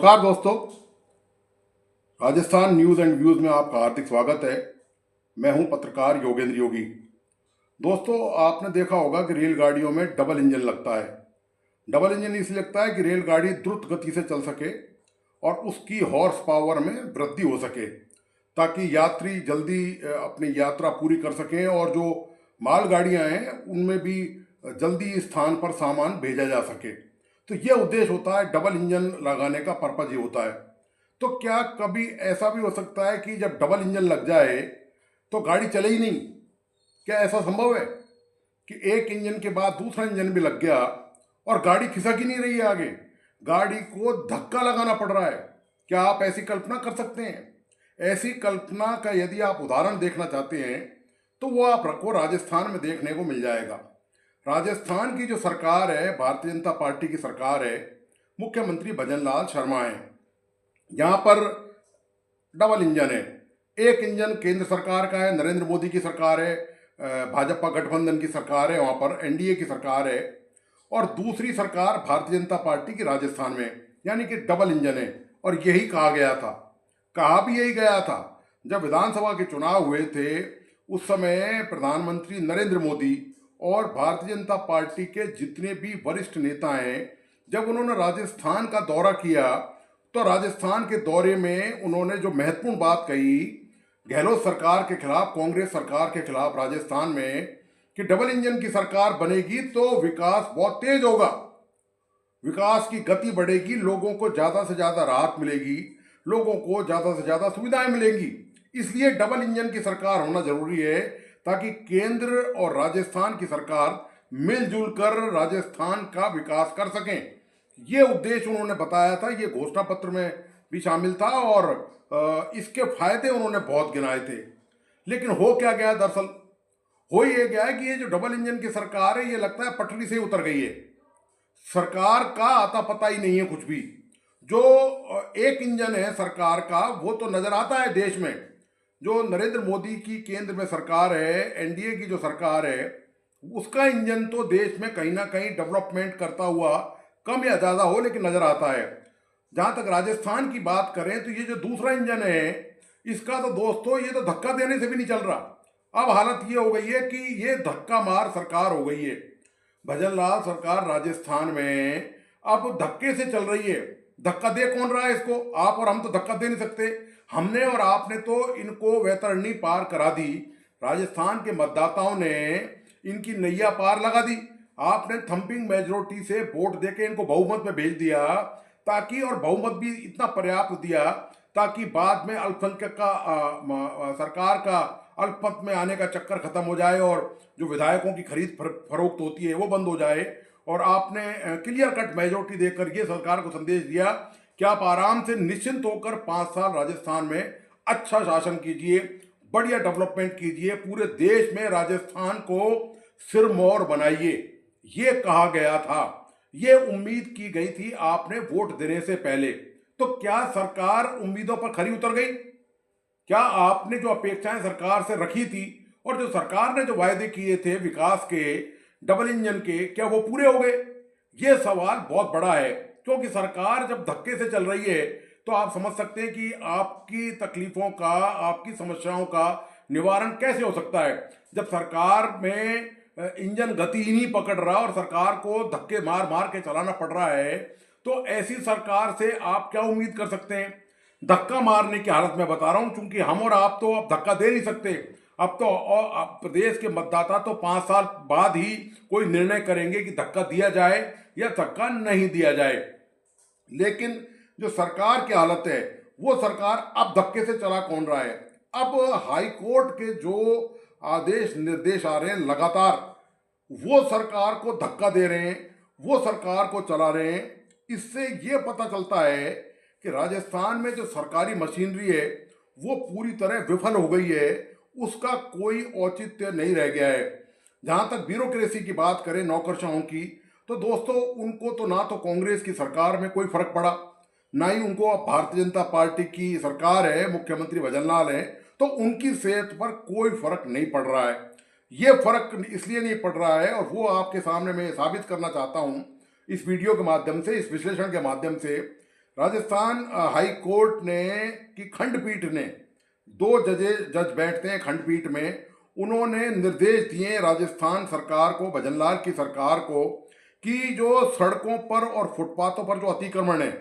नमस्कार दोस्तों, Rajasthan news and views में आपका हार्दिक स्वागत है। मैं हूं पत्रकार योगेंद्र योगी। दोस्तों, आपने देखा होगा कि रेलगाड़ियों में डबल इंजन लगता है। डबल इंजन इसलिए लगता है कि रेलगाड़ी द्रुत गति से चल सके और उसकी हॉर्स पावर में वृद्धि हो सके, ताकि यात्री जल्दी अपनी यात्रा पूरी कर सकें और जो मालगाड़ियां हैं उनमें भी जल्दी स्थान पर सामान भेजा जा सके। तो ये उद्देश्य होता है, डबल इंजन लगाने का पर्पज ये होता है। तो क्या कभी ऐसा भी हो सकता है कि जब डबल इंजन लग जाए तो गाड़ी चले ही नहीं? क्या ऐसा संभव है कि एक इंजन के बाद दूसरा इंजन भी लग गया और गाड़ी खिसक ही नहीं रही है आगे, गाड़ी को धक्का लगाना पड़ रहा है? क्या आप ऐसी कल्पना कर सकते हैं? ऐसी कल्पना का यदि आप उदाहरण देखना चाहते हैं तो वो आपको राजस्थान में देखने को मिल जाएगा। राजस्थान की जो सरकार है, भारतीय जनता पार्टी की सरकार है, मुख्यमंत्री भजन लाल शर्मा है। यहाँ पर डबल इंजन है। एक इंजन केंद्र सरकार का है, नरेंद्र मोदी की सरकार है, भाजपा गठबंधन की सरकार है, वहाँ पर एनडीए की सरकार है, और दूसरी सरकार भारतीय जनता पार्टी की राजस्थान में, यानी कि डबल इंजन है। और यही कहा गया था, कहा भी यही गया था। जब विधानसभा के चुनाव हुए थे उस समय प्रधानमंत्री नरेंद्र मोदी और भारतीय जनता पार्टी के जितने भी वरिष्ठ नेता हैं, जब उन्होंने राजस्थान का दौरा किया तो राजस्थान के दौरे में उन्होंने जो महत्वपूर्ण बात कही गहलोत सरकार के खिलाफ, कांग्रेस सरकार के खिलाफ राजस्थान में, कि डबल इंजन की सरकार बनेगी तो विकास बहुत तेज होगा, विकास की गति बढ़ेगी, लोगों को ज़्यादा से ज़्यादा राहत मिलेगी, लोगों को ज़्यादा से ज़्यादा सुविधाएं मिलेंगी। इसलिए डबल इंजन की सरकार होना जरूरी है, ताकि केंद्र और राजस्थान की सरकार मिलजुल कर राजस्थान का विकास कर सकें। ये उद्देश्य उन्होंने बताया था, ये घोषणा पत्र में भी शामिल था और इसके फायदे उन्होंने बहुत गिनाए थे। लेकिन हो क्या गया? दरअसल हो ये गया है कि ये जो डबल इंजन की सरकार है, ये लगता है पटरी से ही उतर गई है। सरकार का आता पता ही नहीं है कुछ भी। जो एक इंजन है सरकार का, वो तो नजर आता है देश में। जो नरेंद्र मोदी की केंद्र में सरकार है, एनडीए की जो सरकार है, उसका इंजन तो देश में कहीं ना कहीं डेवलपमेंट करता हुआ कम या ज़्यादा हो लेकिन नजर आता है। जहाँ तक राजस्थान की बात करें तो ये जो दूसरा इंजन है, इसका तो दोस्तों ये तो धक्का देने से भी नहीं चल रहा। अब हालत ये हो गई है कि ये धक्का मार सरकार हो गई है। भजन लाल सरकार राजस्थान में अब धक्के से चल रही है। धक्का दे कौन रहा है इसको? आप और हम तो धक्का दे नहीं सकते। हमने और आपने तो इनको वैतरणी पार करा दी। राजस्थान के मतदाताओं ने इनकी नैया पार लगा दी। आपने थंपिंग मेजोरिटी से वोट देके इनको बहुमत में भेज दिया, ताकि, और बहुमत भी इतना पर्याप्त दिया ताकि बाद में अल्पसंख्यक का सरकार का अल्पमत में आने का चक्कर खत्म हो जाए और जो विधायकों की खरीद फरोख्त होती है वो बंद हो जाए। और आपने क्लियर कट मेजोरिटी देकर ये सरकार को संदेश दिया कि आप आराम से निश्चिंत होकर 5 साल राजस्थान में अच्छा शासन कीजिए, बढ़िया डेवलपमेंट कीजिए, पूरे देश में राजस्थान को सिरमौर बनाइए। ये कहा गया था, ये उम्मीद की गई थी आपने वोट देने से पहले। तो क्या सरकार उम्मीदों पर खरी उतर गई? क्या आपने जो अपेक्षाएं सरकार से रखी थी और जो सरकार ने जो वायदे किए थे विकास के, डबल इंजन के, क्या वो पूरे हो गए? ये सवाल बहुत बड़ा है, क्योंकि सरकार जब धक्के से चल रही है तो आप समझ सकते हैं कि आपकी तकलीफों का, आपकी समस्याओं का निवारण कैसे हो सकता है। जब सरकार में इंजन गति ही नहीं पकड़ रहा और सरकार को धक्के मार मार के चलाना पड़ रहा है, तो ऐसी सरकार से आप क्या उम्मीद कर सकते हैं? धक्का मारने की हालत में बता रहा हूं, क्योंकि हम और आप तो अब धक्का दे नहीं सकते। अब तो अब प्रदेश के मतदाता तो 5 साल बाद ही कोई निर्णय करेंगे कि धक्का दिया जाए या धक्का नहीं दिया जाए। लेकिन जो सरकार की हालत है, वो सरकार अब धक्के से चला कौन रहा है? अब हाई कोर्ट के जो आदेश निर्देश आ रहे हैं लगातार, वो सरकार को धक्का दे रहे हैं, वो सरकार को चला रहे हैं। इससे ये पता चलता है कि राजस्थान में जो सरकारी मशीनरी है वो पूरी तरह विफल हो गई है, उसका कोई औचित्य नहीं रह गया है। जहाँ तक ब्यूरोक्रेसी की बात करें, नौकरशाहों की, तो दोस्तों उनको तो ना तो कांग्रेस की सरकार में कोई फर्क पड़ा, ना ही उनको अब भारतीय जनता पार्टी की सरकार है, मुख्यमंत्री भजन लाल है, तो उनकी सेहत पर कोई फर्क नहीं पड़ रहा है। ये फर्क इसलिए नहीं पड़ रहा है, और वो आपके सामने मैं साबित करना चाहता हूँ इस वीडियो के माध्यम से, इस विश्लेषण के माध्यम से। राजस्थान हाई कोर्ट ने की खंडपीठ ने, दो जज बैठते हैं खंडपीठ में, उन्होंने निर्देश दिए राजस्थान सरकार को, भजनलाल की सरकार को, कि जो सड़कों पर और फुटपाथों पर जो अतिक्रमण है,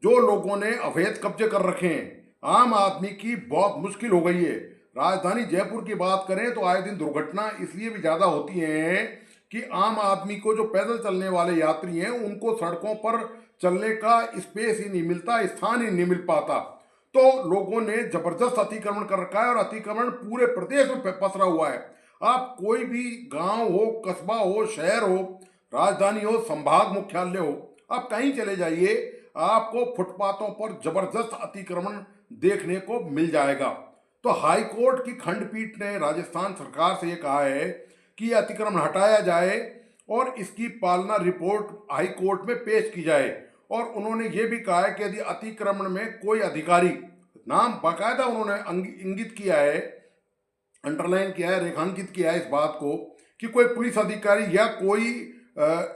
जो लोगों ने अवैध कब्जे कर रखे हैं, आम आदमी की बहुत मुश्किल हो गई है। राजधानी जयपुर की बात करें तो आए दिन दुर्घटना इसलिए भी ज़्यादा होती हैं कि आम आदमी को, जो पैदल चलने वाले यात्री हैं, उनको सड़कों पर चलने का स्पेस ही नहीं मिलता, स्थान ही नहीं मिल पाता। तो लोगों ने जबरदस्त अतिक्रमण कर रखा है और अतिक्रमण पूरे प्रदेश में पसरा हुआ है। आप कोई भी गांव हो, कस्बा हो, शहर हो, राजधानी हो, संभाग मुख्यालय हो, आप कहीं चले जाइए, आपको फुटपाथों पर जबरदस्त अतिक्रमण देखने को मिल जाएगा। तो हाई कोर्ट की खंडपीठ ने राजस्थान सरकार से ये कहा है कि यह अतिक्रमण हटाया जाए और इसकी पालना रिपोर्ट हाई कोर्ट में पेश की जाए। और उन्होंने ये भी कहा है कि यदि अतिक्रमण में कोई अधिकारी, नाम बाकायदा उन्होंने इंगित किया है, अंडरलाइन किया है, रेखांकित किया है इस बात को, कि कोई पुलिस अधिकारी या कोई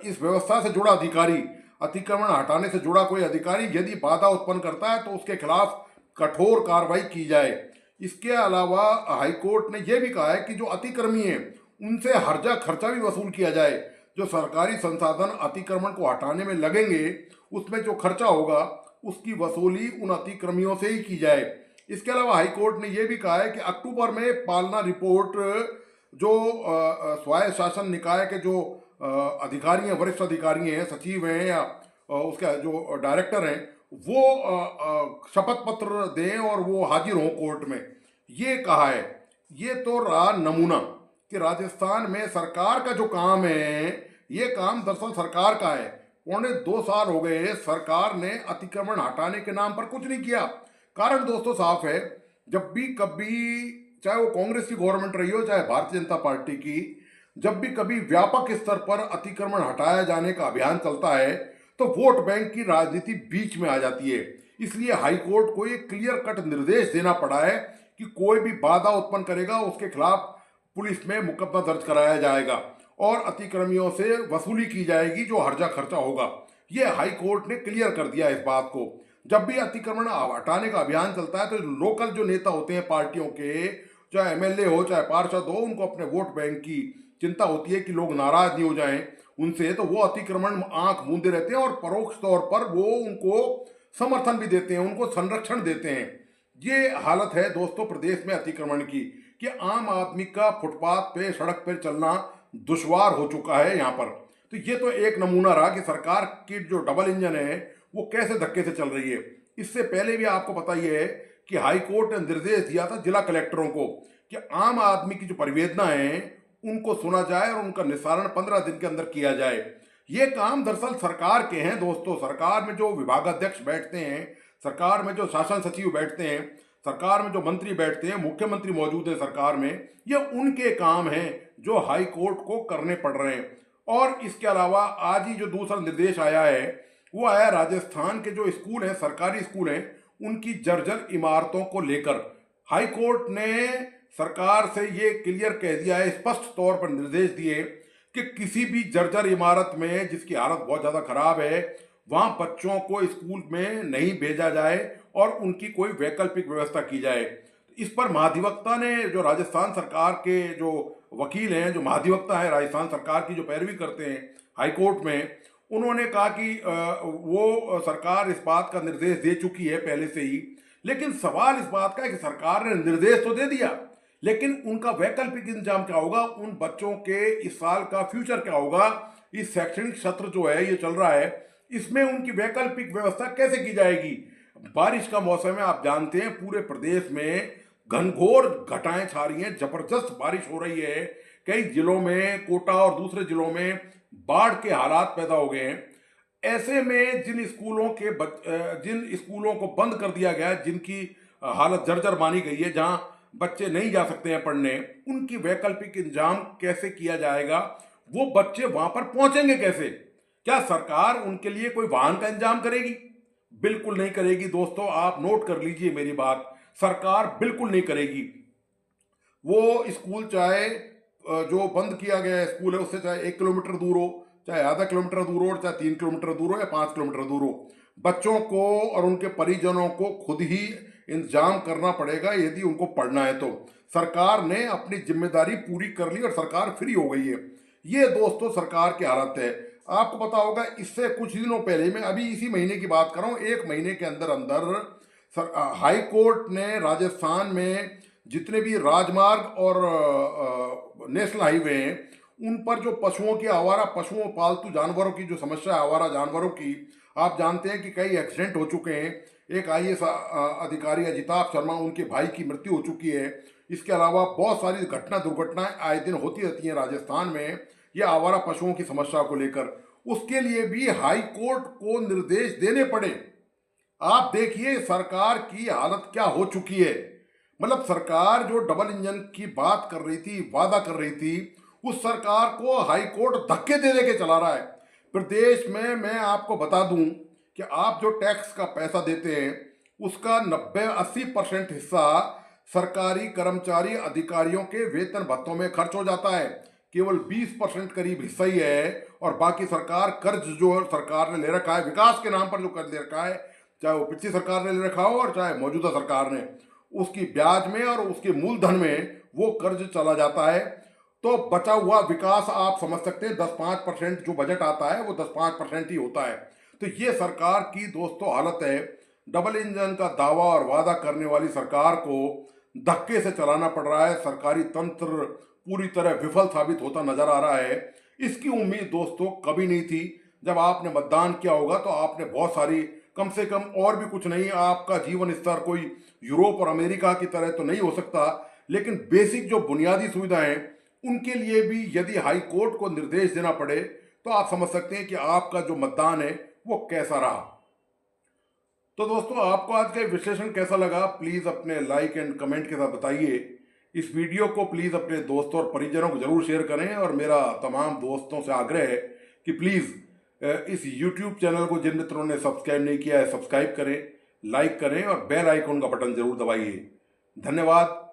इस व्यवस्था से जुड़ा अधिकारी, अतिक्रमण हटाने से जुड़ा कोई अधिकारी यदि बाधा उत्पन्न करता है तो उसके खिलाफ कठोर कार्रवाई की जाए। इसके अलावा हाईकोर्ट ने यह भी कहा है कि जो अतिक्रमी हैं उनसे हर्जा खर्चा भी वसूल किया जाए। जो सरकारी संसाधन अतिक्रमण को हटाने में लगेंगे उसमें जो खर्चा होगा उसकी वसूली उन अतिक्रमियों से ही की जाए। इसके अलावा हाईकोर्ट ने यह भी कहा है कि अक्टूबर में पालना रिपोर्ट जो स्वायत्त शासन निकाय के जो अधिकारी हैं, वरिष्ठ अधिकारी हैं, सचिव हैं या उसके जो डायरेक्टर हैं, वो शपथ पत्र दें और वो हाजिर हों कोर्ट में, ये कहा है। ये तो रहा नमूना कि राजस्थान में सरकार का जो काम है, ये काम दरअसल सरकार का है। 2.25 साल हो गए, सरकार ने अतिक्रमण हटाने के नाम पर कुछ नहीं किया। कारण दोस्तों साफ है, जब भी कभी, चाहे वो कांग्रेस की गवर्नमेंट रही हो चाहे भारतीय जनता पार्टी की, जब भी कभी व्यापक स्तर पर अतिक्रमण हटाया जाने का अभियान चलता है तो वोट बैंक की राजनीति बीच में आ जाती है। इसलिए हाईकोर्ट को एक क्लियर कट निर्देश देना पड़ा है कि कोई भी बाधा उत्पन्न करेगा उसके खिलाफ पुलिस में मुकदमा दर्ज कराया जाएगा और अतिक्रमियों से वसूली की जाएगी जो हर्जा खर्चा होगा। ये हाईकोर्ट ने क्लियर कर दिया इस बात को। जब भी अतिक्रमण हटाने का अभियान चलता है तो लोकल जो नेता होते हैं पार्टियों के, चाहे एमएलए हो चाहे पार्षद हो, उनको अपने वोट बैंक की चिंता होती है कि लोग नाराज नहीं हो जाएं उनसे, तो वो अतिक्रमण आंख मूंदे रहते हैं और परोक्ष तौर पर वो उनको समर्थन भी देते हैं, उनको संरक्षण देते हैं। ये हालत है दोस्तों प्रदेश में अतिक्रमण की कि आम आदमी का फुटपाथ पे, सड़क पे चलना दुश्वार हो चुका है यहाँ पर। तो ये तो एक नमूना रहा कि सरकार की जो डबल इंजन है वो कैसे धक्के से चल रही है। इससे पहले भी आपको पता ही है कि हाईकोर्ट ने निर्देश दिया था जिला कलेक्टरों को कि आम आदमी की जो परिवेदना है उनको सुना जाए और उनका निस्तारण 15 दिन के अंदर किया जाए। ये काम दरअसल सरकार के हैं दोस्तों। सरकार में जो विभागाध्यक्ष बैठते हैं, सरकार में जो शासन सचिव बैठते हैं, सरकार में जो मंत्री बैठते हैं, मुख्यमंत्री मौजूद है सरकार में, ये उनके काम हैं जो हाई कोर्ट को करने पड़ रहे हैं। और इसके अलावा आज ही जो दूसरा निर्देश आया है वो आया राजस्थान के जो स्कूल हैं, सरकारी स्कूल हैं, उनकी जर्जर इमारतों को लेकर हाई कोर्ट ने सरकार से ये क्लियर कह दिया है, स्पष्ट तौर पर निर्देश दिए कि किसी भी जर्जर इमारत में जिसकी हालत बहुत ज़्यादा खराब है वहाँ बच्चों को स्कूल में नहीं भेजा जाए और उनकी कोई वैकल्पिक व्यवस्था की जाए। इस पर महाधिवक्ता ने, जो राजस्थान सरकार के जो वकील हैं, जो महाधिवक्ता है राजस्थान सरकार की, जो पैरवी करते हैं हाईकोर्ट में, उन्होंने कहा कि वो सरकार इस बात का निर्देश दे चुकी है पहले से ही। लेकिन सवाल इस बात का है कि सरकार ने निर्देश तो दे दिया, लेकिन उनका वैकल्पिक इंतजाम क्या होगा, उन बच्चों के इस साल का फ्यूचर क्या होगा, इस शैक्षणिक सत्र जो है ये चल रहा है, इसमें उनकी वैकल्पिक व्यवस्था कैसे की जाएगी। बारिश का मौसम है, आप जानते हैं पूरे प्रदेश में घनघोर घटाएं छा रही हैं, जबरदस्त बारिश हो रही है। कई जिलों में, कोटा और दूसरे जिलों में बाढ़ के हालात पैदा हो गए हैं। ऐसे में जिन स्कूलों को बंद कर दिया गया है, जिनकी हालत जर्जर मानी गई है, जहां बच्चे नहीं जा सकते हैं पढ़ने, उनकी वैकल्पिक इंतजाम कैसे किया जाएगा, वो बच्चे वहां पर पहुंचेंगे कैसे? क्या सरकार उनके लिए कोई वाहन का इंतजाम करेगी? बिल्कुल नहीं करेगी दोस्तों, आप नोट कर लीजिए मेरी बात, सरकार बिल्कुल नहीं करेगी। वो स्कूल चाहे जो बंद किया गया स्कूल है उससे चाहे 1 किलोमीटर दूर हो, चाहे आधा किलोमीटर दूर हो, चाहे 3 किलोमीटर दूर हो या 5 किलोमीटर दूर हो, बच्चों को और उनके परिजनों को खुद ही इंतजाम करना पड़ेगा यदि उनको पढ़ना है तो। सरकार ने अपनी जिम्मेदारी पूरी कर ली और सरकार फ्री हो गई है। ये दोस्तों सरकार की हालत है। आपको पता होगा इससे कुछ दिनों पहले, मैं अभी इसी महीने की बात कर रहा हूँ, एक महीने के अंदर अंदर हाई कोर्ट ने राजस्थान में जितने भी राजमार्ग और नेशनल हाईवे हैं उन पर जो पशुओं की, आवारा पशुओं, पालतू जानवरों की जो समस्या है, आवारा जानवरों की, आप जानते हैं कि कई एक्सीडेंट हो चुके हैं। एक आईएएस अधिकारी अजिताभ शर्मा, उनके भाई की मृत्यु हो चुकी है। इसके अलावा बहुत सारी दुर्घटनाएं आए दिन होती रहती हैं राजस्थान में ये आवारा पशुओं की समस्या को लेकर। उसके लिए भी हाई कोर्ट को निर्देश देने पड़े। आप देखिए सरकार की हालत क्या हो चुकी है। मतलब सरकार जो डबल इंजन की बात कर रही थी, वादा कर रही थी, उस सरकार को हाई कोर्ट धक्के दे दे के चला रहा है। प्रदेश में मैं आपको बता दूं कि आप जो टैक्स का पैसा देते हैं उसका 90-80% हिस्सा सरकारी कर्मचारी अधिकारियों के वेतन भत्तों में खर्च हो जाता है। केवल 20% करीब हिस्सा ही है और बाकी सरकार कर्ज जो सरकार ने ले रखा है, विकास के नाम पर जो कर्ज ले रखा है, चाहे वो पिछली सरकार ने ले रखा हो और चाहे मौजूदा सरकार ने, उसकी ब्याज में और उसके मूलधन में वो कर्ज चला जाता है। तो बचा हुआ विकास आप समझ सकते हैं 10-5% जो बजट आता है वो 10-5% ही होता है। तो ये सरकार की दोस्तों हालत है। डबल इंजन का दावा और वादा करने वाली सरकार को धक्के से चलाना पड़ रहा है। सरकारी तंत्र पूरी तरह विफल साबित होता नजर आ रहा है। इसकी उम्मीद दोस्तों कभी नहीं थी। जब आपने मतदान किया होगा तो आपने बहुत सारी, कम से कम और भी कुछ नहीं, आपका जीवन स्तर कोई यूरोप और अमेरिका की तरह तो नहीं हो सकता, लेकिन बेसिक जो बुनियादी सुविधाएं उनके लिए भी यदि हाई कोर्ट को निर्देश देना पड़े तो आप समझ सकते हैं कि आपका जो मतदान है वो कैसा रहा। तो दोस्तों आपको आज का विश्लेषण कैसा लगा प्लीज़ अपने लाइक एंड कमेंट के साथ बताइए। इस वीडियो को प्लीज़ अपने दोस्तों और परिजनों को जरूर शेयर करें और मेरा तमाम दोस्तों से आग्रह है कि प्लीज़ इस YouTube चैनल को जिन मित्रों ने सब्सक्राइब नहीं किया है सब्सक्राइब करें, लाइक करें और बेल आइकन का बटन जरूर दबाइए। धन्यवाद।